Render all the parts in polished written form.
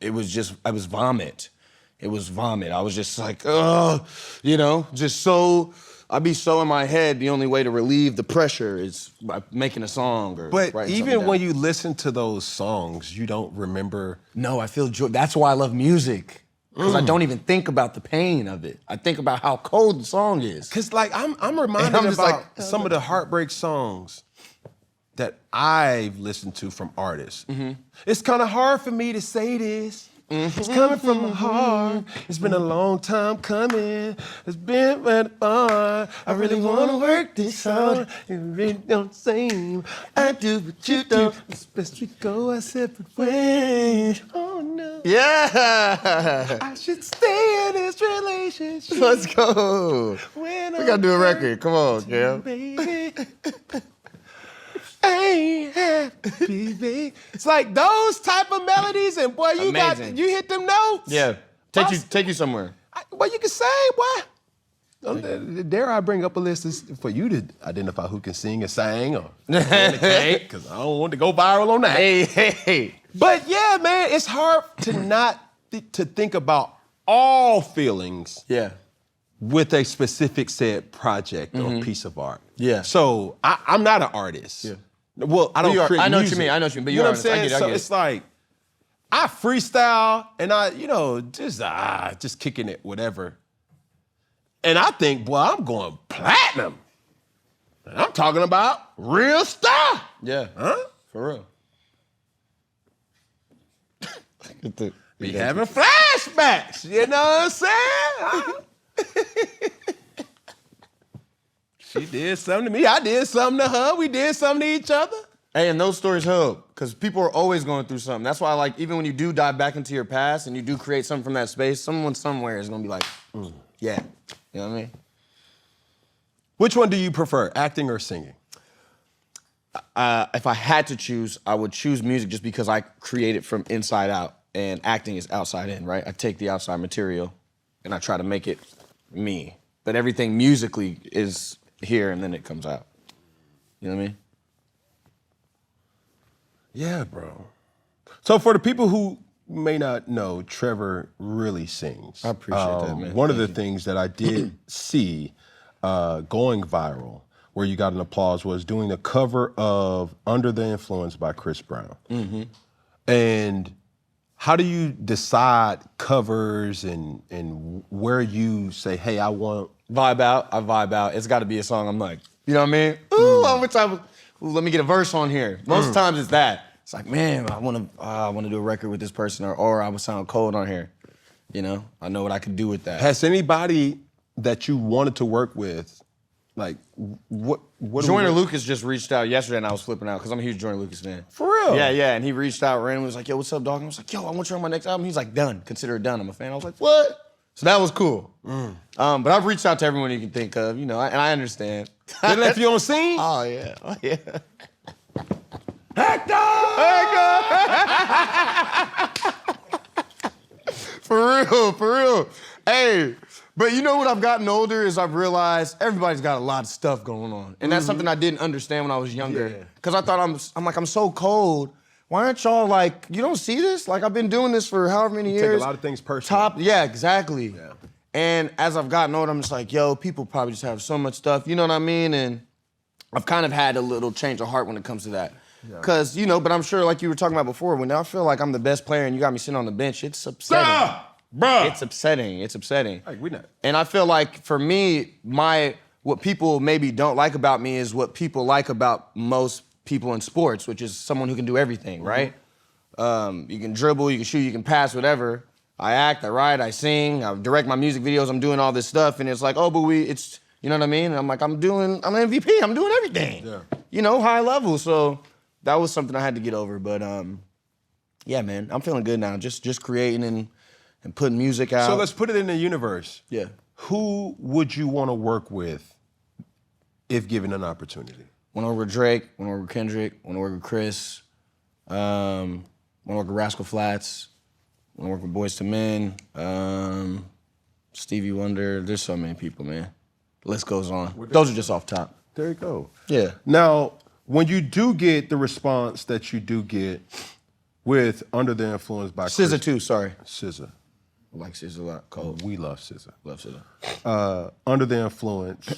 it was vomit. It was vomit. I was just like, oh, you know, just so, I'd be so in my head, the only way to relieve the pressure is by making a song or But writing even something when down. you listen to those songs, you don't remember. No, I feel joy. That's why I love music. Because I don't even think about the pain of it. I think about how cold the song is. Cause like I'm reminded I'm just about like, some of the heartbreak songs that I've listened to from artists. It's kind of hard for me to say this. It's coming from my heart. It's been a long time coming. It's been right far. I really wanna work this out. It really don't seem I do, but you don't. It's best we go our separate ways. Oh no. Yeah! I should stay in this relationship. Let's go. We gotta do a record. Come on, Cam. Baby. Ain't happy, baby. It's like those type of melodies, and boy, you hit them notes. Yeah. Take you somewhere. Well, you can sing, boy. Dare I bring up a list for you to identify who can sing and sing or because I don't want to go viral on that. Hey. But yeah, man, it's hard to not to think about all feelings with a specific said project or piece of art. Yeah. So I'm not an artist. Yeah. Well, I don't create I know music. what you mean. But you know what I'm I saying? get it. So it's like I freestyle and I, just kicking it, whatever. And I think, boy, I'm going platinum. And I'm talking about real stuff. Yeah. Huh? For real. Be having flashbacks. You know what I'm saying? She did something to me. I did something to her. We did something to each other. Hey, and those stories help because people are always going through something. That's why, like, even when you do dive back into your past and you do create something from that space, someone somewhere is going to be like, yeah. You know what I mean? Which one do you prefer, acting or singing? If I had to choose, I would choose music just because I create it from inside out and acting is outside in, right? I take the outside material and I try to make it me. But everything musically is here and then it comes out. You know what I mean? Yeah, bro. So for the people who may not know, Trevor really sings. I appreciate that, man. One of the things that I did see going viral, where you got an applause, was doing the cover of Under the Influence by Chris Brown. And how do you decide covers and where you say, hey, I want... I vibe out. It's got to be a song I'm like, you know what I mean? Ooh, let me get a verse on here. Most times it's that. It's like, man, I want to do a record with this person or I would sound cold on here. You know, I know what I could do with that. Has anybody that you wanted to work with, like, what Jauné Lucas just reached out yesterday and I was flipping out because I'm a huge Jauné Lucas fan. For real? Yeah, and he reached out randomly, was like, yo, what's up, dog? And I was like, yo, I want you on my next album. He's like, done, consider it done. I'm a fan. I was like, what? So that was cool. But I've reached out to everyone you can think of, you know, and I understand. They left you on scene? Oh, yeah. Hector! For real. Hey, but you know what I've gotten older is I've realized everybody's got a lot of stuff going on. And that's something I didn't understand when I was younger. Because I thought I'm so cold. Why aren't y'all like, you don't see this? Like, I've been doing this for however many years. Take a lot of things personal. Yeah, exactly. Yeah. And as I've gotten older, I'm just like, yo, people probably just have so much stuff, you know what I mean? And I've kind of had a little change of heart when it comes to that. Because, you know, but I'm sure like you were talking about before, when I feel like I'm the best player and you got me sitting on the bench, it's upsetting. Bruh. It's upsetting. Like, we not. And I feel like for me, what people maybe don't like about me is what people like about most people in sports, which is someone who can do everything, right? You can dribble, you can shoot, you can pass, whatever. I act, I write, I sing, I direct my music videos, I'm doing all this stuff, and it's like, oh, but it's, you know what I mean? And I'm like, I'm an MVP, I'm doing everything. Yeah. You know, high level, so that was something I had to get over, but yeah, man, I'm feeling good now, just creating and putting music out. So let's put it in the universe. Yeah. Who would you want to work with if given an opportunity? Want to work with Drake, want to work with Kendrick, want to work with Chris, want to work with Rascal Flatts, want to work with Boyz II Men, Stevie Wonder. There's so many people, man. The list goes on. Those are just off top. There you go. Yeah. Now, when you do get the response that you do get, with Under the Influence by SZA too, sorry. SZA. I like SZA a lot. Cold. We love SZA. Love SZA. Under the Influence.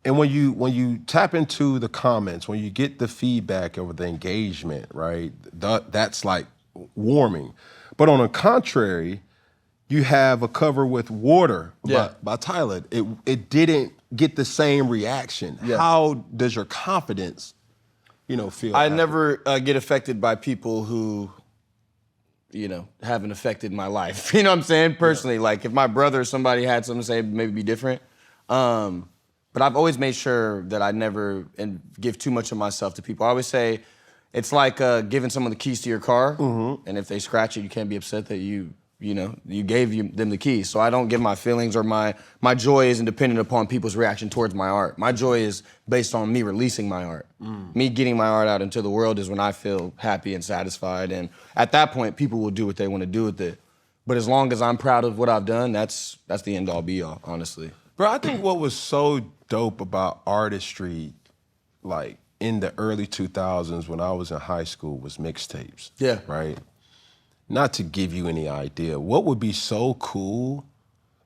And when you tap into the comments, when you get the feedback over the engagement, right, that's like warming. But on the contrary, you have a cover with Water by Tyler. It didn't get the same reaction. Yeah. How does your confidence, feel? I never get affected by people who, haven't affected my life. You know what I'm saying? Personally, like if my brother or somebody had something to say, maybe be different. But I've always made sure that I never give too much of myself to people. I always say it's like giving someone the keys to your car, and if they scratch it, you can't be upset that you gave them the keys. So I don't give my feelings or my joy isn't dependent upon people's reaction towards my art. My joy is based on me releasing my art. Me getting my art out into the world is when I feel happy and satisfied. And at that point, people will do what they want to do with it. But as long as I'm proud of what I've done, that's the end all be all, honestly. Bro, I think what was so dope about artistry, like in the early 2000s when I was in high school, was mixtapes. Yeah. Right? Not to give you any idea, what would be so cool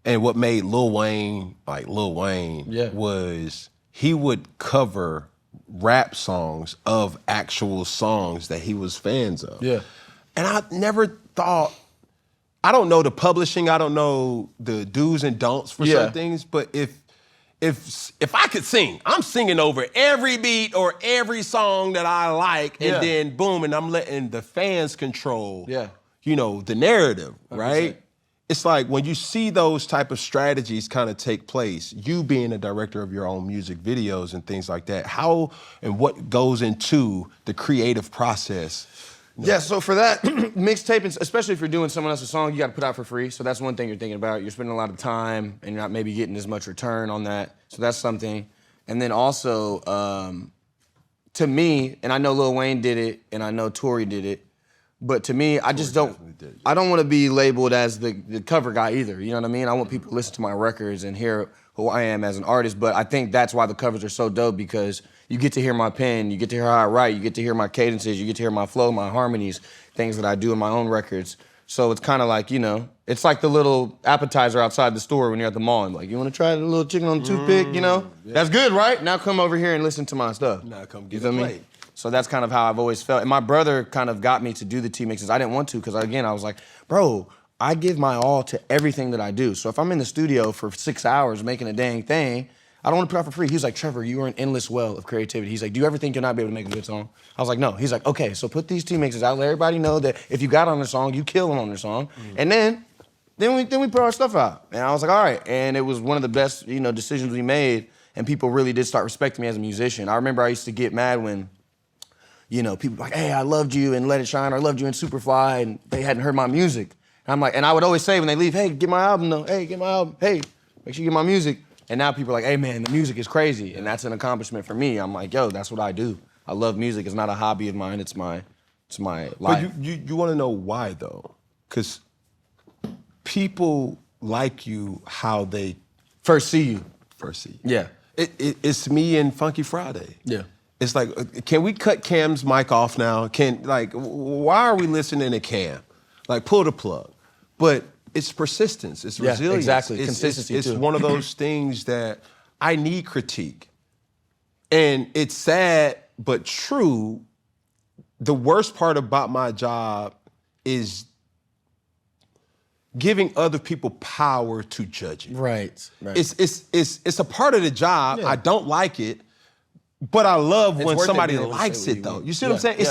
and what made Lil Wayne like Lil Wayne was he would cover rap songs of actual songs that he was fans of. Yeah. And I never thought, I don't know the publishing, I don't know the do's and don'ts for some things, but if I could sing, I'm singing over every beat or every song that I like, and then boom, and I'm letting the fans control the narrative, right? 100%. It's like when you see those type of strategies kind of take place, you being a director of your own music videos and things like that, how and what goes into the creative process? Yeah, so for that, mixtaping, especially if you're doing someone else's song, you got to put out for free. So that's one thing you're thinking about. You're spending a lot of time and you're not maybe getting as much return on that. So that's something. And then also, to me, and I know Lil Wayne did it and I know Tory did it, but to me, I just don't want to be labeled as the cover guy either. You know what I mean? I want people to listen to my records and hear who I am as an artist, but I think that's why the covers are so dope, because you get to hear my pen, you get to hear how I write, you get to hear my cadences, you get to hear my flow, my harmonies, things that I do in my own records. So it's kind of like, it's like the little appetizer outside the store when you're at the mall. I'm like, you want to try the little chicken on the toothpick, Yeah. That's good, right? Now come over here and listen to my stuff. Now come get a plate. So that's kind of how I've always felt. And my brother kind of got me to do the T-mixes. I didn't want to, because again, I was like, bro, I give my all to everything that I do. So if I'm in the studio for 6 hours making a dang thing, I don't want to put it out for free. He's like, Trevor, you are an endless well of creativity. He's like, do you ever think you'll not be able to make a good song? I was like, no. He's like, okay, so put these T-mixes out, let everybody know that if you got on their song, you kill them on their song. And then we put our stuff out. And I was like, all right. And it was one of the best, decisions we made. And people really did start respecting me as a musician. I remember I used to get mad when, people were like, hey, I loved you in Let It Shine, or I loved you in Superfly, and they hadn't heard my music. And I'm like, and I would always say when they leave, hey, get my album though. Hey, get my album. Hey, make sure you get my music. And now people are like, hey man, the music is crazy. And that's an accomplishment for me. I'm like, yo, that's what I do. I love music. It's not a hobby of mine, it's my life. But you want to know why though? Because people like you how they first see you. Yeah. It's me and Funky Friday. Yeah. It's like, can we cut Cam's mic off now? Why are we listening to Cam? Like, pull the plug. But it's persistence, it's resilience. Exactly, consistency it's too. One of those things that I need critique. And it's sad, but true. The worst part about my job is giving other people power to judge it. Right. It's a part of the job. I don't like it. But I love when somebody likes it, though. You see what I'm saying?